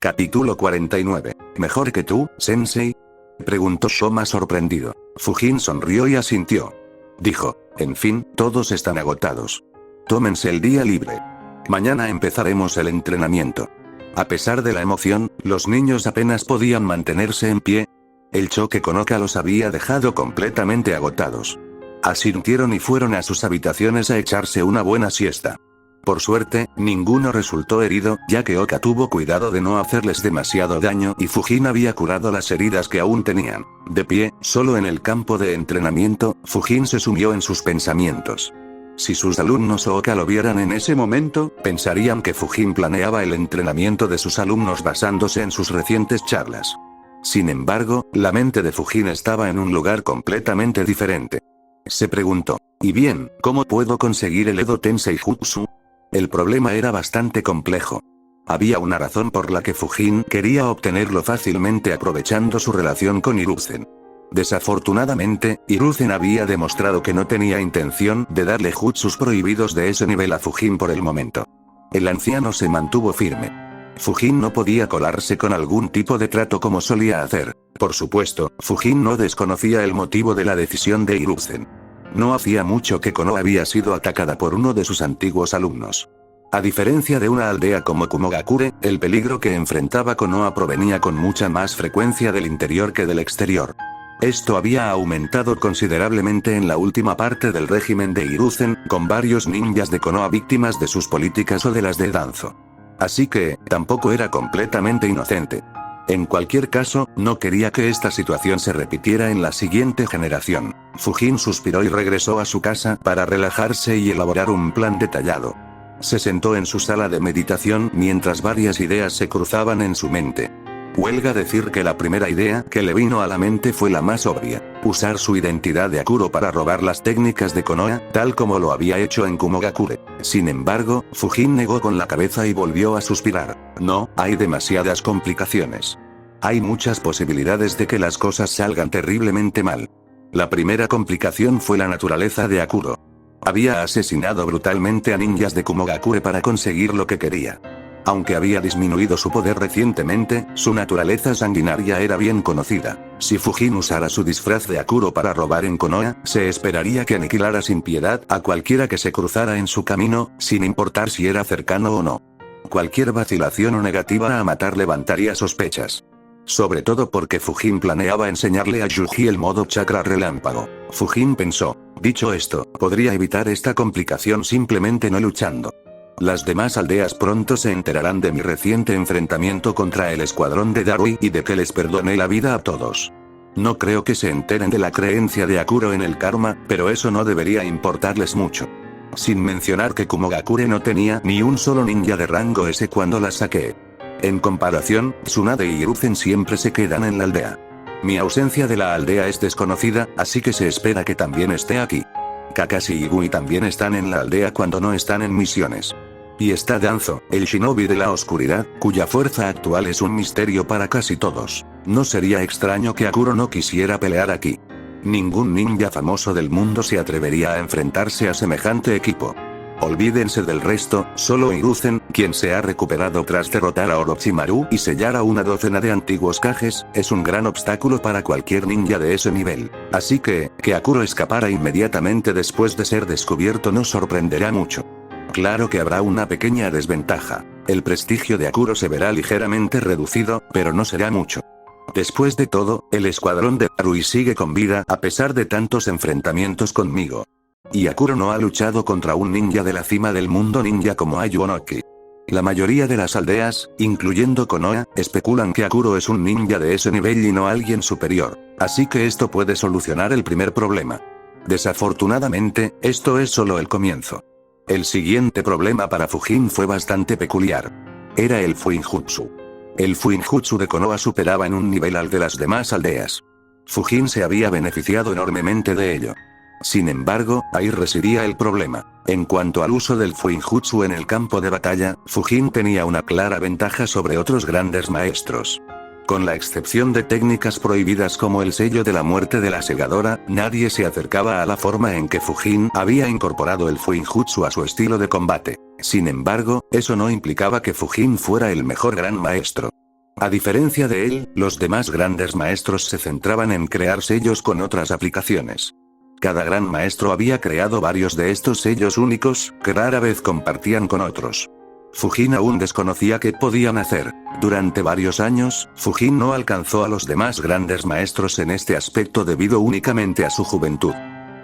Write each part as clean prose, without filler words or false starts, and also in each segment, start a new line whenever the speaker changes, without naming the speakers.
Capítulo 49. ¿Mejor que tú, Sensei? Preguntó Shoma sorprendido. Fujin sonrió y asintió. Dijo, en fin, todos están agotados. Tómense el día libre. Mañana empezaremos el entrenamiento. A pesar de la emoción, los niños apenas podían mantenerse en pie. El choque con Oka los había dejado completamente agotados. Asintieron y fueron a sus habitaciones a echarse una buena siesta. Por suerte, ninguno resultó herido, ya que Oka tuvo cuidado de no hacerles demasiado daño y Fujin había curado las heridas que aún tenían. De pie, solo en el campo de entrenamiento, Fujin se sumió en sus pensamientos. Si sus alumnos o Oka lo vieran en ese momento, pensarían que Fujin planeaba el entrenamiento de sus alumnos basándose en sus recientes charlas. Sin embargo, la mente de Fujin estaba en un lugar completamente diferente. Se preguntó, ¿y bien, cómo puedo conseguir el Edo Tensei Jutsu? El problema era bastante complejo. Había una razón por la que Fujin quería obtenerlo fácilmente aprovechando su relación con Hiruzen. Desafortunadamente, Hiruzen había demostrado que no tenía intención de darle jutsus prohibidos de ese nivel a Fujin por el momento. El anciano se mantuvo firme. Fujin no podía colarse con algún tipo de trato como solía hacer. Por supuesto, Fujin no desconocía el motivo de la decisión de Hiruzen. No hacía mucho que Konoha había sido atacada por uno de sus antiguos alumnos. A diferencia de una aldea como Kumogakure, el peligro que enfrentaba Konoha provenía con mucha más frecuencia del interior que del exterior. Esto había aumentado considerablemente en la última parte del régimen de Hiruzen, con varios ninjas de Konoha víctimas de sus políticas o de las de Danzo. Así que, tampoco era completamente inocente. En cualquier caso, no quería que esta situación se repitiera en la siguiente generación. Fujin suspiró y regresó a su casa para relajarse y elaborar un plan detallado. Se sentó en su sala de meditación mientras varias ideas se cruzaban en su mente. Huelga decir que la primera idea que le vino a la mente fue la más obvia: usar su identidad de Akuro para robar las técnicas de Konoha, tal como lo había hecho en Kumogakure. Sin embargo, Fujin negó con la cabeza y volvió a suspirar. No, hay demasiadas complicaciones. Hay muchas posibilidades de que las cosas salgan terriblemente mal. La primera complicación fue la naturaleza de Akuro. Había asesinado brutalmente a ninjas de Kumogakure para conseguir lo que quería. Aunque había disminuido su poder recientemente, su naturaleza sanguinaria era bien conocida. Si Fujin usara su disfraz de Akuro para robar en Konoha, se esperaría que aniquilara sin piedad a cualquiera que se cruzara en su camino, sin importar si era cercano o no. Cualquier vacilación o negativa a matar levantaría sospechas. Sobre todo porque Fujin planeaba enseñarle a Yuji el modo chakra relámpago. Fujin pensó, dicho esto, podría evitar esta complicación simplemente no luchando. Las demás aldeas pronto se enterarán de mi reciente enfrentamiento contra el escuadrón de Darui y de que les perdoné la vida a todos. No creo que se enteren de la creencia de Akuro en el karma, pero eso no debería importarles mucho. Sin mencionar que Kumogakure no tenía ni un solo ninja de rango S cuando la saqué. En comparación, Tsunade y Hiruzen siempre se quedan en la aldea. Mi ausencia de la aldea es desconocida, así que se espera que también esté aquí. Kakashi y Gui también están en la aldea cuando no están en misiones. Y está Danzo, el shinobi de la oscuridad, cuya fuerza actual es un misterio para casi todos. No sería extraño que Akuro no quisiera pelear aquí. Ningún ninja famoso del mundo se atrevería a enfrentarse a semejante equipo. Olvídense del resto, solo Hiruzen, quien se ha recuperado tras derrotar a Orochimaru y sellar a una docena de antiguos Kages, es un gran obstáculo para cualquier ninja de ese nivel. Así que Akuro escapara inmediatamente después de ser descubierto no sorprenderá mucho. Claro que habrá una pequeña desventaja. El prestigio de Akuro se verá ligeramente reducido, pero no será mucho. Después de todo, el escuadrón de Darui sigue con vida a pesar de tantos enfrentamientos conmigo. Y Akuro no ha luchado contra un ninja de la cima del mundo ninja como Ayuonoki. La mayoría de las aldeas, incluyendo Konoha, especulan que Akuro es un ninja de ese nivel y no alguien superior. Así que esto puede solucionar el primer problema. Desafortunadamente, esto es solo el comienzo. El siguiente problema para Fujin fue bastante peculiar. Era el Fuinjutsu. El Fuinjutsu de Konoha superaba en un nivel al de las demás aldeas. Fujin se había beneficiado enormemente de ello. Sin embargo, ahí residía el problema. En cuanto al uso del Fuinjutsu en el campo de batalla, Fujin tenía una clara ventaja sobre otros grandes maestros. Con la excepción de técnicas prohibidas como el sello de la muerte de la segadora, nadie se acercaba a la forma en que Fujin había incorporado el Fuinjutsu a su estilo de combate. Sin embargo, eso no implicaba que Fujin fuera el mejor gran maestro. A diferencia de él, los demás grandes maestros se centraban en crear sellos con otras aplicaciones. Cada gran maestro había creado varios de estos sellos únicos, que rara vez compartían con otros. Fujin aún desconocía qué podían hacer. Durante varios años, Fujin no alcanzó a los demás grandes maestros en este aspecto debido únicamente a su juventud.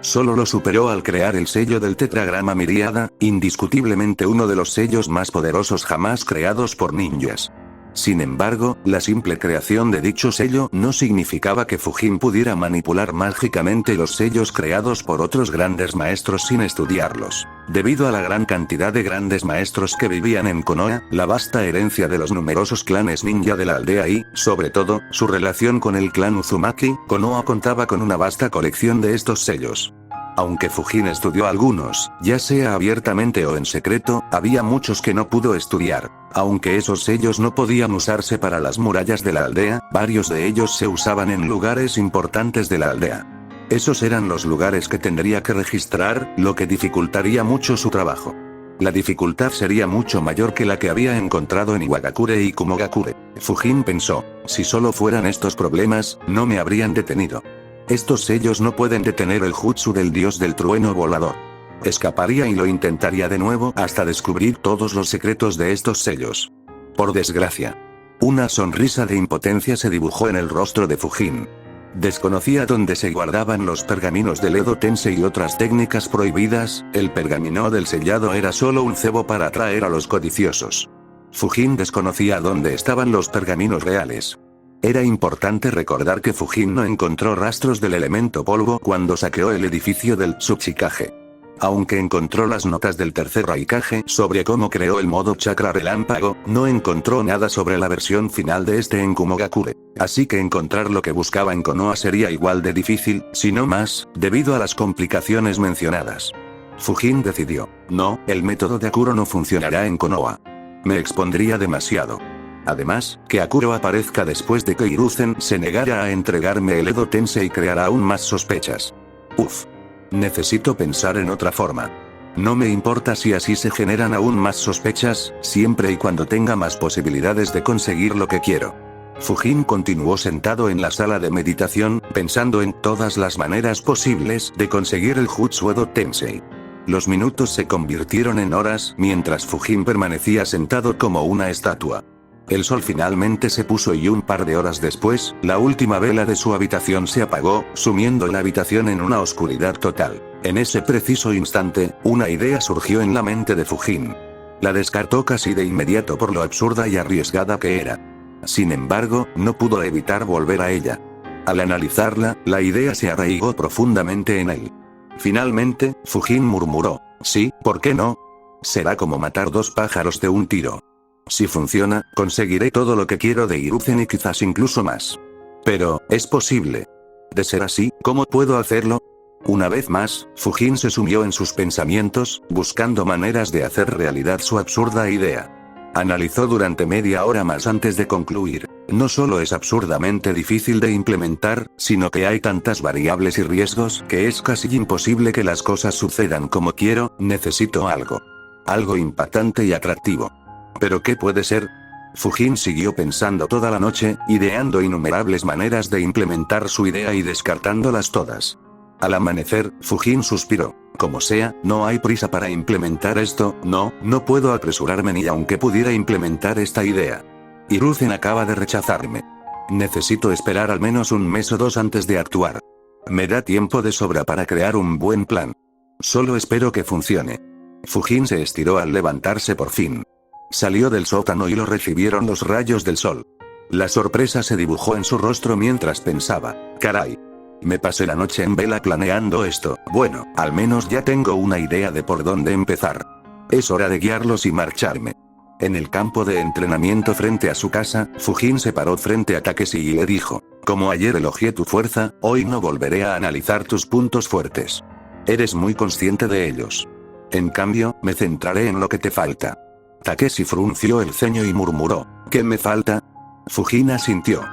Solo lo superó al crear el sello del tetragrama miríada, indiscutiblemente uno de los sellos más poderosos jamás creados por ninjas. Sin embargo, la simple creación de dicho sello no significaba que Fujin pudiera manipular mágicamente los sellos creados por otros grandes maestros sin estudiarlos. Debido a la gran cantidad de grandes maestros que vivían en Konoha, la vasta herencia de los numerosos clanes ninja de la aldea y, sobre todo, su relación con el clan Uzumaki, Konoha contaba con una vasta colección de estos sellos. Aunque Fujin estudió algunos, ya sea abiertamente o en secreto, había muchos que no pudo estudiar. Aunque esos sellos no podían usarse para las murallas de la aldea, varios de ellos se usaban en lugares importantes de la aldea. Esos eran los lugares que tendría que registrar, lo que dificultaría mucho su trabajo. La dificultad sería mucho mayor que la que había encontrado en Iwagakure y Kumogakure. Fujin pensó, si solo fueran estos problemas, no me habrían detenido. Estos sellos no pueden detener el jutsu del dios del trueno volador. Escaparía y lo intentaría de nuevo hasta descubrir todos los secretos de estos sellos. Por desgracia. Una sonrisa de impotencia se dibujó en el rostro de Fujin. Desconocía dónde se guardaban los pergaminos del Edo Tensei y otras técnicas prohibidas, el pergamino del sellado era solo un cebo para atraer a los codiciosos. Fujin desconocía dónde estaban los pergaminos reales. Era importante recordar que Fujin no encontró rastros del elemento polvo cuando saqueó el edificio del Tsuchikage. Aunque encontró las notas del tercer Raikage sobre cómo creó el modo chakra relámpago, no encontró nada sobre la versión final de este en Kumogakure. Así que encontrar lo que buscaba en Konoha sería igual de difícil, si no más, debido a las complicaciones mencionadas. Fujin decidió, no, el método de Akuro no funcionará en Konoha. Me expondría demasiado. Además, que Akuro aparezca después de que Hiruzen se negara a entregarme el Edo Tensei creará aún más sospechas. Uf. Necesito pensar en otra forma. No me importa si así se generan aún más sospechas, siempre y cuando tenga más posibilidades de conseguir lo que quiero. Fujin continuó sentado en la sala de meditación, pensando en todas las maneras posibles de conseguir el Jutsu Edo Tensei. Los minutos se convirtieron en horas mientras Fujin permanecía sentado como una estatua. El sol finalmente se puso y un par de horas después, la última vela de su habitación se apagó, sumiendo la habitación en una oscuridad total. En ese preciso instante, una idea surgió en la mente de Fujin. La descartó casi de inmediato por lo absurda y arriesgada que era. Sin embargo, no pudo evitar volver a ella. Al analizarla, la idea se arraigó profundamente en él. Finalmente, Fujin murmuró, sí, ¿por qué no? Será como matar dos pájaros de un tiro. Si funciona, conseguiré todo lo que quiero de Hiruzen y quizás incluso más. Pero, ¿es posible? De ser así, ¿cómo puedo hacerlo? Una vez más, Fujin se sumió en sus pensamientos, buscando maneras de hacer realidad su absurda idea. Analizó durante media hora más antes de concluir. No solo es absurdamente difícil de implementar, sino que hay tantas variables y riesgos que es casi imposible que las cosas sucedan como quiero, necesito algo. Algo impactante y atractivo. ¿Pero qué puede ser? Fujin siguió pensando toda la noche, ideando innumerables maneras de implementar su idea y descartándolas todas. Al amanecer, Fujin suspiró. Como sea, no hay prisa para implementar esto, no puedo apresurarme ni aunque pudiera implementar esta idea. Hiruzen acaba de rechazarme. Necesito esperar al menos un mes o dos antes de actuar. Me da tiempo de sobra para crear un buen plan. Solo espero que funcione. Fujin se estiró al levantarse por fin. Salió del sótano y lo recibieron los rayos del sol. La sorpresa se dibujó en su rostro mientras pensaba, caray. Me pasé la noche en vela planeando esto, bueno, al menos ya tengo una idea de por dónde empezar. Es hora de guiarlos y marcharme. En el campo de entrenamiento frente a su casa, Fujin se paró frente a Takeshi y le dijo, como ayer elogié tu fuerza, hoy no volveré a analizar tus puntos fuertes. Eres muy consciente de ellos. En cambio, me centraré en lo que te falta. Takeshi frunció el ceño y murmuró, ¿qué me falta? Fujin asintió.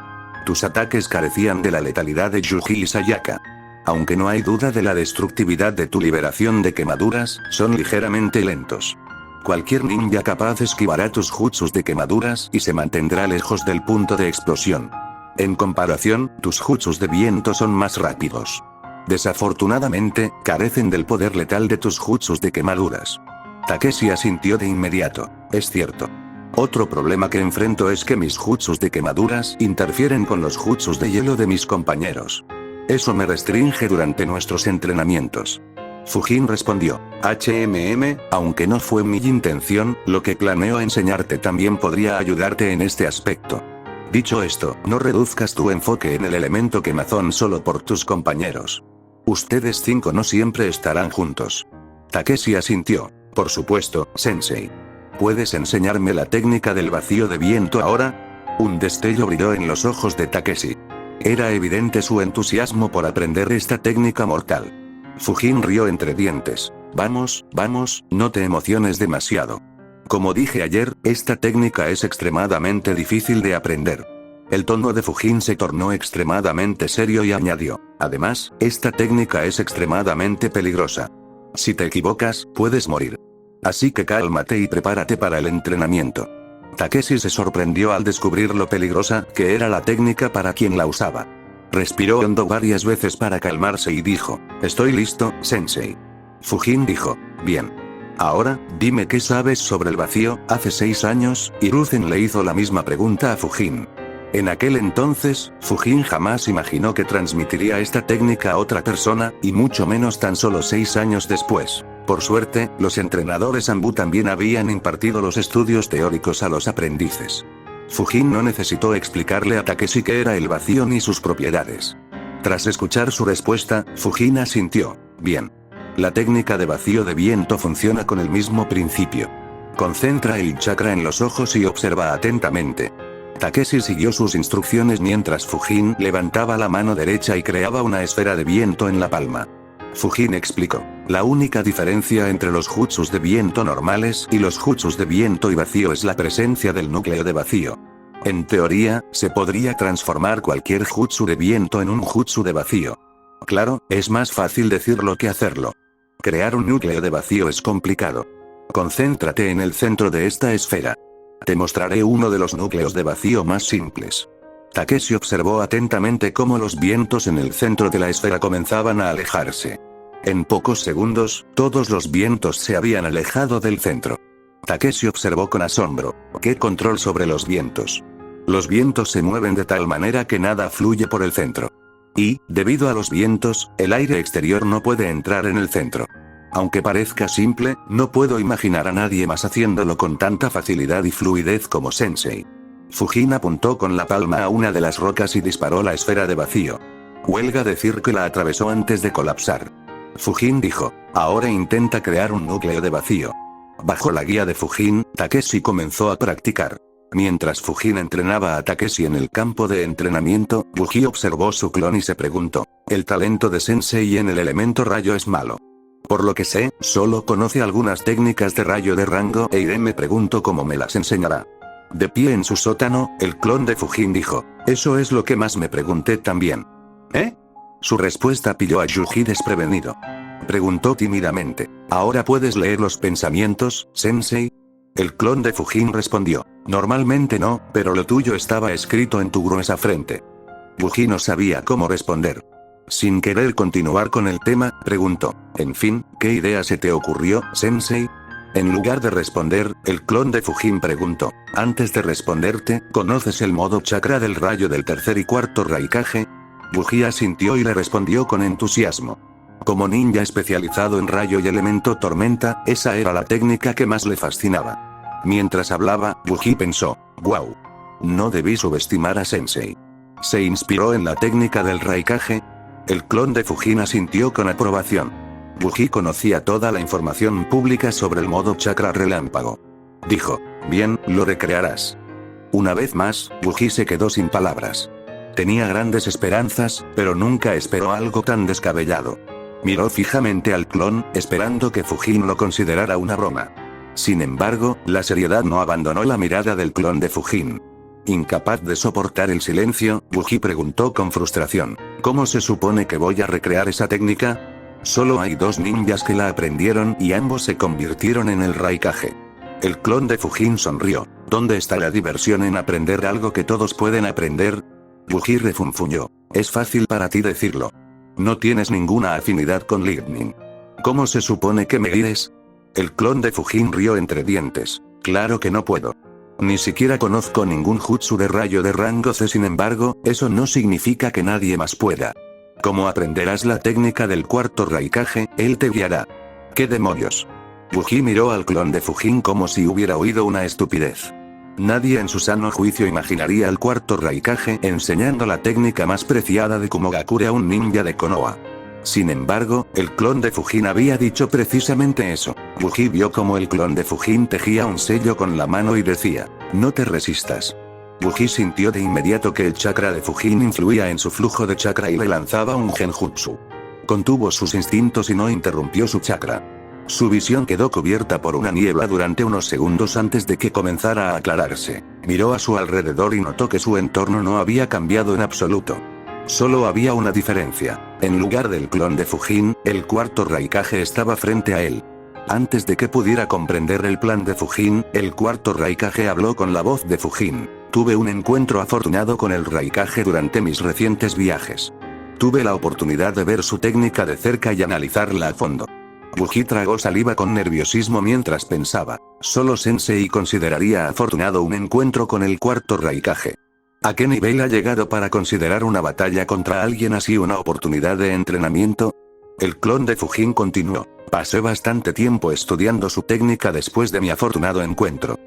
Tus ataques carecían de la letalidad de Yuji y Sayaka. Aunque no hay duda de la destructividad de tu liberación de quemaduras, son ligeramente lentos. Cualquier ninja capaz esquivará tus jutsus de quemaduras y se mantendrá lejos del punto de explosión. En comparación, tus jutsus de viento son más rápidos. Desafortunadamente, carecen del poder letal de tus jutsus de quemaduras. Takeshi asintió de inmediato. Es cierto. Otro problema que enfrento es que mis jutsus de quemaduras interfieren con los jutsus de hielo de mis compañeros. Eso me restringe durante nuestros entrenamientos. Fujin respondió. Aunque no fue mi intención, lo que planeo enseñarte también podría ayudarte en este aspecto. Dicho esto, no reduzcas tu enfoque en el elemento quemazón solo por tus compañeros. Ustedes 5 no siempre estarán juntos. Takeshi asintió. Por supuesto, sensei. ¿Puedes enseñarme la técnica del vacío de viento ahora? Un destello brilló en los ojos de Takeshi. Era evidente su entusiasmo por aprender esta técnica mortal. Fujin rió entre dientes. Vamos, no te emociones demasiado. Como dije ayer, esta técnica es extremadamente difícil de aprender. El tono de Fujin se tornó extremadamente serio y añadió. Además, esta técnica es extremadamente peligrosa. Si te equivocas, puedes morir. Así que cálmate y prepárate para el entrenamiento. Takeshi se sorprendió al descubrir lo peligrosa que era la técnica para quien la usaba. Respiró hondo varias veces para calmarse y dijo, estoy listo, sensei. Fujin dijo, bien. Ahora, dime qué sabes sobre el vacío. Hace 6 años, Hiruzen le hizo la misma pregunta a Fujin. En aquel entonces, Fujin jamás imaginó que transmitiría esta técnica a otra persona, y mucho menos tan solo 6 años después. Por suerte, los entrenadores Anbu también habían impartido los estudios teóricos a los aprendices. Fujin no necesitó explicarle a Takeshi qué era el vacío ni sus propiedades. Tras escuchar su respuesta, Fujin asintió. Bien. La técnica de vacío de viento funciona con el mismo principio. Concentra el chakra en los ojos y observa atentamente. Takeshi siguió sus instrucciones mientras Fujin levantaba la mano derecha y creaba una esfera de viento en la palma. Fujin explicó. La única diferencia entre los jutsus de viento normales y los jutsus de viento y vacío es la presencia del núcleo de vacío. En teoría, se podría transformar cualquier jutsu de viento en un jutsu de vacío. Claro, es más fácil decirlo que hacerlo. Crear un núcleo de vacío es complicado. Concéntrate en el centro de esta esfera. Te mostraré uno de los núcleos de vacío más simples. Takeshi observó atentamente cómo los vientos en el centro de la esfera comenzaban a alejarse. En pocos segundos, todos los vientos se habían alejado del centro. Takeshi observó con asombro. ¿Qué control sobre los vientos? Los vientos se mueven de tal manera que nada fluye por el centro. Y, debido a los vientos, el aire exterior no puede entrar en el centro. Aunque parezca simple, no puedo imaginar a nadie más haciéndolo con tanta facilidad y fluidez como Sensei. Fujin apuntó con la palma a una de las rocas y disparó la esfera de vacío. Huelga decir que la atravesó antes de colapsar. Fujin dijo, ahora intenta crear un núcleo de vacío. Bajo la guía de Fujin, Takeshi comenzó a practicar. Mientras Fujin entrenaba a Takeshi en el campo de entrenamiento, Buji observó su clon y se preguntó, ¿el talento de Sensei en el elemento rayo es malo? Por lo que sé, solo conoce algunas técnicas de rayo de rango e iré me pregunto cómo me las enseñará. De pie en su sótano, el clon de Fujin dijo, eso es lo que más me pregunté también. ¿Eh? Su respuesta pilló a Yuji desprevenido. Preguntó tímidamente, ¿ahora puedes leer los pensamientos, Sensei? El clon de Fujin respondió, normalmente no, pero lo tuyo estaba escrito en tu gruesa frente. Buji no sabía cómo responder. Sin querer continuar con el tema, preguntó, en fin, ¿qué idea se te ocurrió, Sensei? En lugar de responder, el clon de Fujin preguntó, antes de responderte, ¿conoces el modo chakra del rayo del tercer y cuarto Raikage? Buji asintió y le respondió con entusiasmo. Como ninja especializado en rayo y elemento tormenta, esa era la técnica que más le fascinaba. Mientras hablaba, Buji pensó, wow. No debí subestimar a Sensei. ¿Se inspiró en la técnica del Raikage? El clon de Fujin asintió con aprobación. Buji conocía toda la información pública sobre el modo chakra relámpago. Dijo, bien, lo recrearás. Una vez más, Buji se quedó sin palabras. Tenía grandes esperanzas, pero nunca esperó algo tan descabellado. Miró fijamente al clon, esperando que Fujin lo considerara una broma. Sin embargo, la seriedad no abandonó la mirada del clon de Fujin. Incapaz de soportar el silencio, Buji preguntó con frustración, ¿cómo se supone que voy a recrear esa técnica? Solo hay 2 ninjas que la aprendieron y ambos se convirtieron en el Raikage. El clon de Fujin sonrió. ¿Dónde está la diversión en aprender algo que todos pueden aprender? Wuji refunfuñó. Es fácil para ti decirlo. No tienes ninguna afinidad con Lightning. ¿Cómo se supone que me guíes? El clon de Fujin rió entre dientes. Claro que no puedo. Ni siquiera conozco ningún jutsu de rayo de rango C. Sin embargo, eso no significa que nadie más pueda. Como aprenderás la técnica del cuarto Raikage, él te guiará. ¿Qué demonios? Wuji miró al clon de Fujin como si hubiera oído una estupidez. Nadie en su sano juicio imaginaría al cuarto Raikage enseñando la técnica más preciada de Kumogakure a un ninja de Konoha. Sin embargo, el clon de Fujin había dicho precisamente eso. Wuji vio como el clon de Fujin tejía un sello con la mano y decía, no te resistas. Wuji sintió de inmediato que el chakra de Fujin influía en su flujo de chakra y le lanzaba un genjutsu. Contuvo sus instintos y no interrumpió su chakra. Su visión quedó cubierta por una niebla durante unos segundos antes de que comenzara a aclararse. Miró a su alrededor y notó que su entorno no había cambiado en absoluto. Solo había una diferencia. En lugar del clon de Fujin, el cuarto Raikage estaba frente a él. Antes de que pudiera comprender el plan de Fujin, el cuarto Raikage habló con la voz de Fujin. Tuve un encuentro afortunado con el Raikage durante mis recientes viajes. Tuve la oportunidad de ver su técnica de cerca y analizarla a fondo. Wuji tragó saliva con nerviosismo mientras pensaba. Solo Sensei consideraría afortunado un encuentro con el cuarto Raikage. ¿A qué nivel ha llegado para considerar una batalla contra alguien así una oportunidad de entrenamiento? El clon de Fujin continuó. Pasé bastante tiempo estudiando su técnica después de mi afortunado encuentro.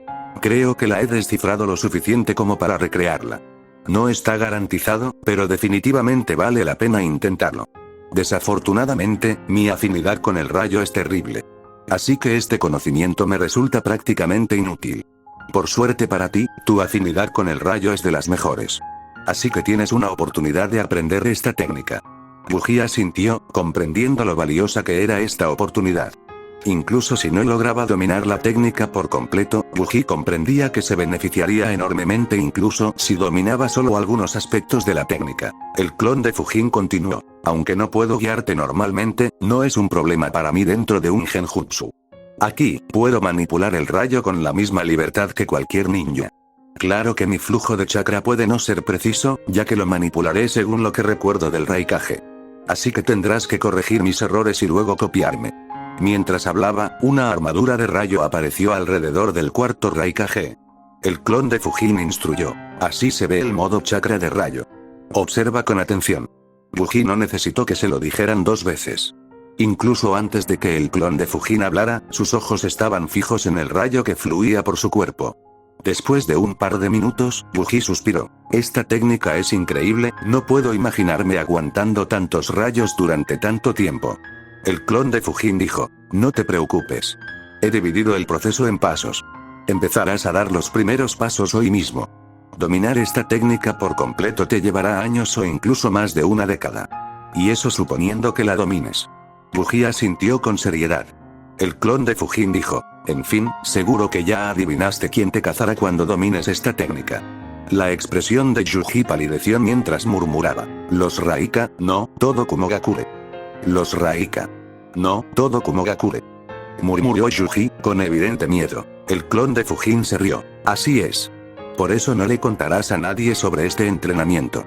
Creo que la he descifrado lo suficiente como para recrearla. No está garantizado, pero definitivamente vale la pena intentarlo. Desafortunadamente, mi afinidad con el rayo es terrible. Así que este conocimiento me resulta prácticamente inútil. Por suerte para ti, tu afinidad con el rayo es de las mejores. Así que tienes una oportunidad de aprender esta técnica. Wuji asintió, comprendiendo lo valiosa que era esta oportunidad. Incluso si no lograba dominar la técnica por completo, Wuji comprendía que se beneficiaría enormemente incluso si dominaba solo algunos aspectos de la técnica. El clon de Fujin continuó. Aunque no puedo guiarte normalmente, no es un problema para mí dentro de un genjutsu. Aquí, puedo manipular el rayo con la misma libertad que cualquier ninja. Claro que mi flujo de chakra puede no ser preciso, ya que lo manipularé según lo que recuerdo del Raikage. Así que tendrás que corregir mis errores y luego copiarme. Mientras hablaba, una armadura de rayo apareció alrededor del cuarto Raikage. El clon de Fujin instruyó. Así se ve el modo chakra de rayo. Observa con atención. Wuji no necesitó que se lo dijeran dos veces. Incluso antes de que el clon de Fujin hablara, sus ojos estaban fijos en el rayo que fluía por su cuerpo. Después de un par de minutos, Wuji suspiró. Esta técnica es increíble, no puedo imaginarme aguantando tantos rayos durante tanto tiempo. El clon de Fujin dijo, no te preocupes. He dividido el proceso en pasos. Empezarás a dar los primeros pasos hoy mismo. Dominar esta técnica por completo te llevará años o incluso más de una década. Y eso suponiendo que la domines. Wuji asintió con seriedad. El clon de Fujin dijo, en fin, seguro que ya adivinaste quién te cazará cuando domines esta técnica. La expresión de Yuji palideció mientras murmuraba, los Raika, no, todo Kumogakure. Los Raika. No, todo Kumogakure. Murmuró Yuji, con evidente miedo. El clon de Fujin se rió. Así es. Por eso no le contarás a nadie sobre este entrenamiento.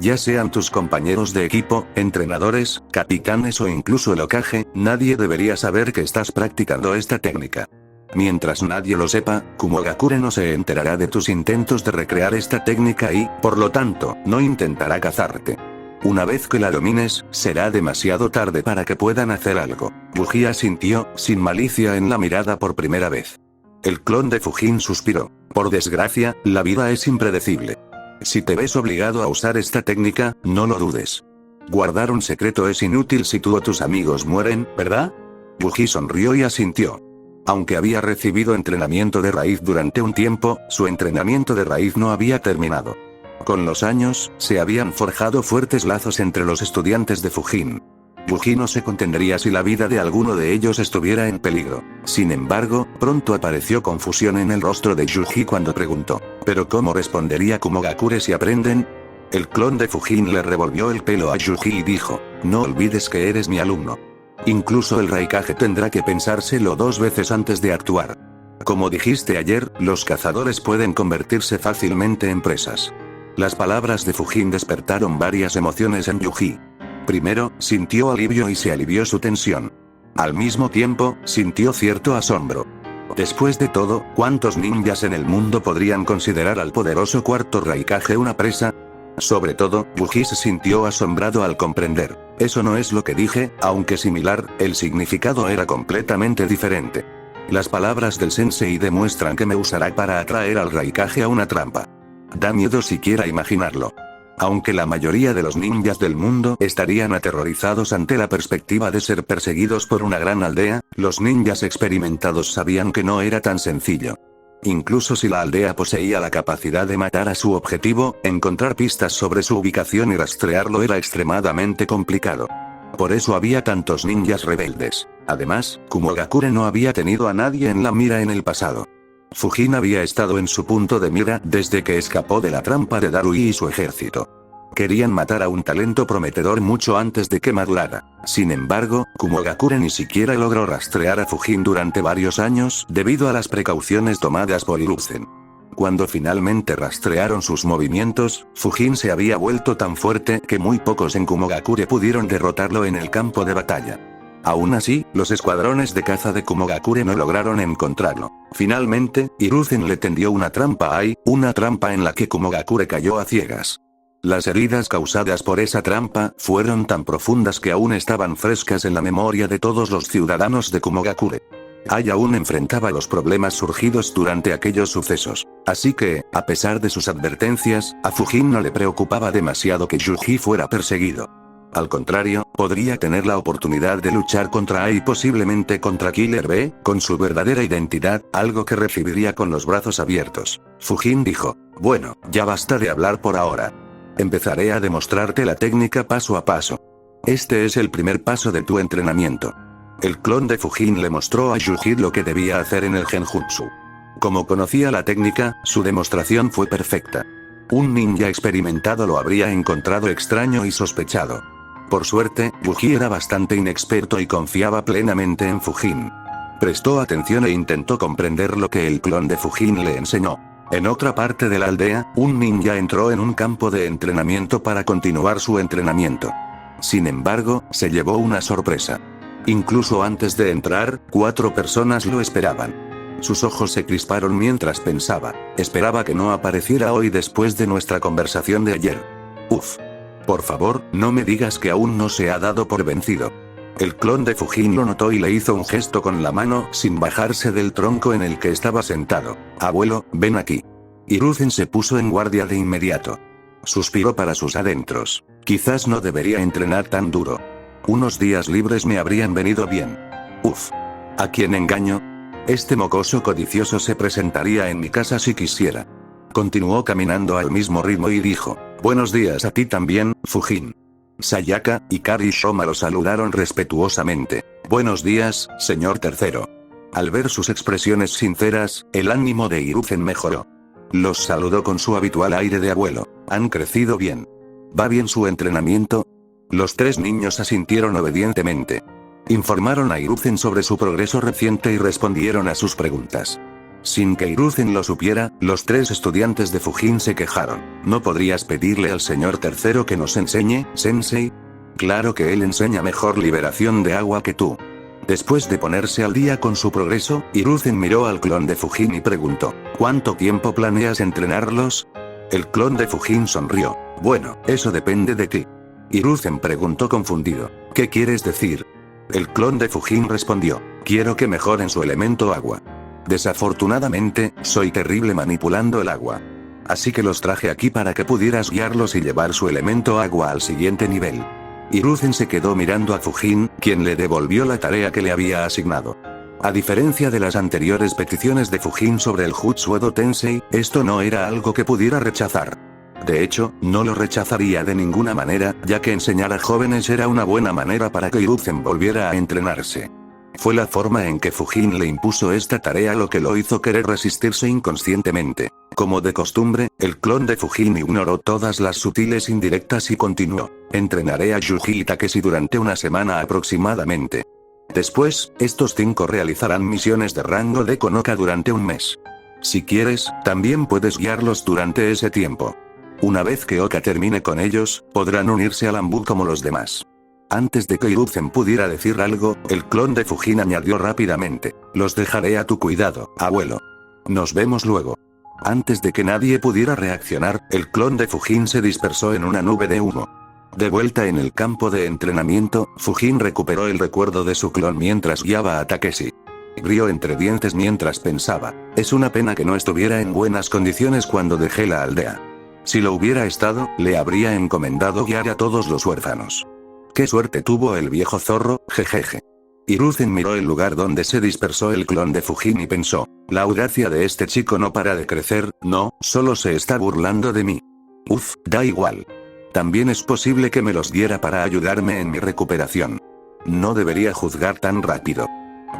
Ya sean tus compañeros de equipo, entrenadores, capitanes o incluso el Hokage, nadie debería saber que estás practicando esta técnica. Mientras nadie lo sepa, Kumogakure no se enterará de tus intentos de recrear esta técnica y, por lo tanto, no intentará cazarte. Una vez que la domines, será demasiado tarde para que puedan hacer algo. Wuji asintió, sin malicia en la mirada por primera vez. El clon de Fujin suspiró. Por desgracia, la vida es impredecible. Si te ves obligado a usar esta técnica, no lo dudes. Guardar un secreto es inútil si tú o tus amigos mueren, ¿verdad? Wuji sonrió y asintió. Aunque había recibido entrenamiento de raíz durante un tiempo, su entrenamiento de raíz no había terminado. Con los años, se habían forjado fuertes lazos entre los estudiantes de Fujin. Wuji no se contendría si la vida de alguno de ellos estuviera en peligro. Sin embargo, pronto apareció confusión en el rostro de Yuji cuando preguntó, ¿pero cómo respondería Kumogakure si aprenden? El clon de Fujin le revolvió el pelo a Yuji y dijo, no olvides que eres mi alumno. Incluso el Raikage tendrá que pensárselo dos veces antes de actuar. Como dijiste ayer, los cazadores pueden convertirse fácilmente en presas. Las palabras de Fujin despertaron varias emociones en Yuji. Primero, sintió alivio y se alivió su tensión. Al mismo tiempo, sintió cierto asombro. Después de todo, ¿cuántos ninjas en el mundo podrían considerar al poderoso cuarto Raikage una presa? Sobre todo, Yuji se sintió asombrado al comprender. Eso no es lo que dije, aunque similar, el significado era completamente diferente. Las palabras del sensei demuestran que me usará para atraer al Raikage a una trampa. Da miedo siquiera imaginarlo. Aunque la mayoría de los ninjas del mundo estarían aterrorizados ante la perspectiva de ser perseguidos por una gran aldea, los ninjas experimentados sabían que no era tan sencillo. Incluso si la aldea poseía la capacidad de matar a su objetivo, encontrar pistas sobre su ubicación y rastrearlo era extremadamente complicado. Por eso había tantos ninjas rebeldes. Además, Kumogakure no había tenido a nadie en la mira en el pasado. Fujin había estado en su punto de mira desde que escapó de la trampa de Darui y su ejército. Querían matar a un talento prometedor mucho antes de que madurara. Sin embargo, Kumogakure ni siquiera logró rastrear a Fujin durante varios años debido a las precauciones tomadas por Hiruzen. Cuando finalmente rastrearon sus movimientos, Fujin se había vuelto tan fuerte que muy pocos en Kumogakure pudieron derrotarlo en el campo de batalla. Aún así, los escuadrones de caza de Kumogakure no lograron encontrarlo. Finalmente, Hiruzen le tendió una trampa una trampa en la que Kumogakure cayó a ciegas. Las heridas causadas por esa trampa fueron tan profundas que aún estaban frescas en la memoria de todos los ciudadanos de Kumogakure. Ai aún enfrentaba los problemas surgidos durante aquellos sucesos. Así que, a pesar de sus advertencias, a Fujin no le preocupaba demasiado que Yuji fuera perseguido. Al contrario, podría tener la oportunidad de luchar contra Ai y posiblemente contra Killer B, con su verdadera identidad, algo que recibiría con los brazos abiertos. Fujin dijo: bueno, ya basta de hablar por ahora. Empezaré a demostrarte la técnica paso a paso. Este es el primer paso de tu entrenamiento. El clon de Fujin le mostró a Yuji lo que debía hacer en el Genjutsu. Como conocía la técnica, su demostración fue perfecta. Un ninja experimentado lo habría encontrado extraño y sospechado. Por suerte, Yuji era bastante inexperto y confiaba plenamente en Fujin. Prestó atención e intentó comprender lo que el clon de Fujin le enseñó. En otra parte de la aldea, un ninja entró en un campo de entrenamiento para continuar su entrenamiento. Sin embargo, se llevó una sorpresa. Incluso antes de entrar, 4 personas lo esperaban. Sus ojos se crisparon mientras pensaba: esperaba que no apareciera hoy después de nuestra conversación de ayer. Uf. Por favor, no me digas que aún no se ha dado por vencido. El clon de Fujin lo notó y le hizo un gesto con la mano sin bajarse del tronco en el que estaba sentado. Abuelo, ven aquí. Hiruzen se puso en guardia de inmediato. Suspiró para sus adentros. Quizás no debería entrenar tan duro. Unos días libres me habrían venido bien. Uf. ¿A quién engaño? Este mocoso codicioso se presentaría en mi casa si quisiera. Continuó caminando al mismo ritmo y dijo: buenos días a ti también, Fujin. Sayaka, Ikari y Shoma lo saludaron respetuosamente. Buenos días, señor tercero. Al ver sus expresiones sinceras, el ánimo de Hiruzen mejoró. Los saludó con su habitual aire de abuelo. Han crecido bien. ¿Va bien su entrenamiento? Los 3 niños asintieron obedientemente. Informaron a Hiruzen sobre su progreso reciente y respondieron a sus preguntas. Sin que Hiruzen lo supiera, los 3 estudiantes de Fujin se quejaron. ¿No podrías pedirle al señor tercero que nos enseñe, sensei? Claro que él enseña mejor liberación de agua que tú. Después de ponerse al día con su progreso, Hiruzen miró al clon de Fujin y preguntó: ¿cuánto tiempo planeas entrenarlos? El clon de Fujin sonrió. Bueno, eso depende de ti. Hiruzen preguntó confundido: ¿qué quieres decir? El clon de Fujin respondió: quiero que mejoren su elemento agua. Desafortunadamente, soy terrible manipulando el agua. Así que los traje aquí para que pudieras guiarlos y llevar su elemento agua al siguiente nivel. Hiruzen se quedó mirando a Fujin, quien le devolvió la tarea que le había asignado. A diferencia de las anteriores peticiones de Fujin sobre el Jutsu Edo Tensei, esto no era algo que pudiera rechazar. De hecho, no lo rechazaría de ninguna manera, ya que enseñar a jóvenes era una buena manera para que Hiruzen volviera a entrenarse. Fue la forma en que Fujin le impuso esta tarea lo que lo hizo querer resistirse inconscientemente. Como de costumbre, el clon de Fujin ignoró todas las sutiles indirectas y continuó: entrenaré a Yuji y Takeshi durante una semana aproximadamente. Después, estos 5 realizarán misiones de rango de Konoha durante un mes. Si quieres, también puedes guiarlos durante ese tiempo. Una vez que Oka termine con ellos, podrán unirse al Anbu como los demás. Antes de que Hiruzen pudiera decir algo, el clon de Fujin añadió rápidamente: los dejaré a tu cuidado, abuelo. Nos vemos luego. Antes de que nadie pudiera reaccionar, el clon de Fujin se dispersó en una nube de humo. De vuelta en el campo de entrenamiento, Fujin recuperó el recuerdo de su clon mientras guiaba a Takeshi. Rió entre dientes mientras pensaba: es una pena que no estuviera en buenas condiciones cuando dejé la aldea. Si lo hubiera estado, le habría encomendado guiar a todos los huérfanos. Qué suerte tuvo el viejo zorro, jejeje. Hiruzen miró el lugar donde se dispersó el clon de Fujin y pensó: la audacia de este chico no para de crecer, no, solo se está burlando de mí. Uf, da igual. También es posible que me los diera para ayudarme en mi recuperación. No debería juzgar tan rápido.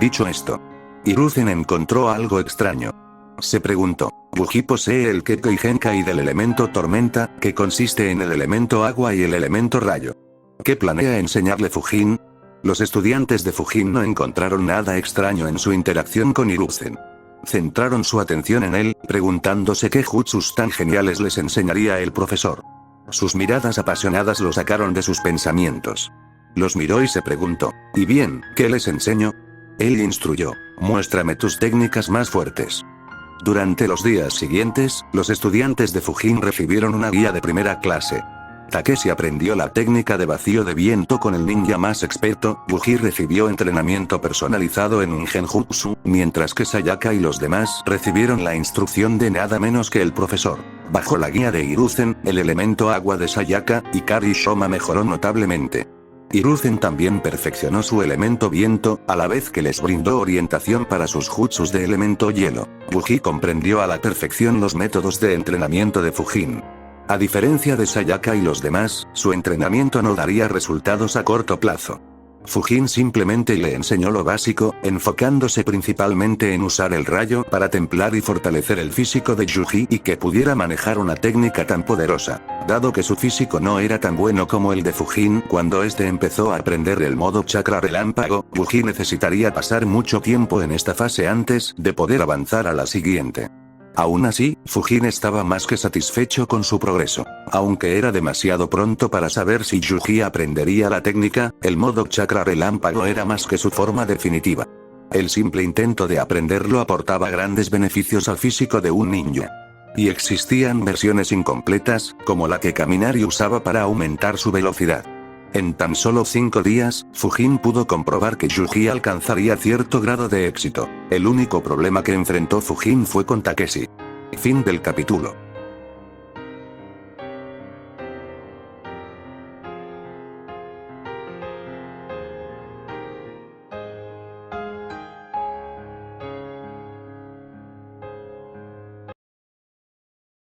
Dicho esto, Hiruzen encontró algo extraño. Se preguntó: ¿Buji posee el Kekkei Genkai del elemento tormenta, que consiste en el elemento agua y el elemento rayo? ¿Qué planea enseñarle Fujin? Los estudiantes de Fujin no encontraron nada extraño en su interacción con Hiruzen. Centraron su atención en él, preguntándose qué jutsus tan geniales les enseñaría el profesor. Sus miradas apasionadas lo sacaron de sus pensamientos. Los miró y se preguntó: ¿y bien, qué les enseño? Él instruyó: muéstrame tus técnicas más fuertes. Durante los días siguientes, los estudiantes de Fujin recibieron una guía de primera clase. Takeshi aprendió la técnica de vacío de viento con el ninja más experto, Buji recibió entrenamiento personalizado en un genjutsu, mientras que Sayaka y los demás recibieron la instrucción de nada menos que el profesor. Bajo la guía de Hiruzen, el elemento agua de Sayaka, Ikari Shoma mejoró notablemente. Hiruzen también perfeccionó su elemento viento, a la vez que les brindó orientación para sus jutsus de elemento hielo. Buji comprendió a la perfección los métodos de entrenamiento de Fujin. A diferencia de Sayaka y los demás, su entrenamiento no daría resultados a corto plazo. Fujin simplemente le enseñó lo básico, enfocándose principalmente en usar el rayo para templar y fortalecer el físico de Yuji y que pudiera manejar una técnica tan poderosa. Dado que su físico no era tan bueno como el de Fujin cuando este empezó a aprender el modo chakra relámpago, Buji necesitaría pasar mucho tiempo en esta fase antes de poder avanzar a la siguiente. Aún así, Fujin estaba más que satisfecho con su progreso. Aunque era demasiado pronto para saber si Yuji aprendería la técnica, el modo chakra relámpago era más que su forma definitiva. El simple intento de aprenderlo aportaba grandes beneficios al físico de un ninja. Y existían versiones incompletas, como la que Kaminari usaba para aumentar su velocidad. En tan solo 5 días, Fujin pudo comprobar que Yuji alcanzaría cierto grado de éxito. El único problema que enfrentó Fujin fue con Takeshi. Fin del capítulo.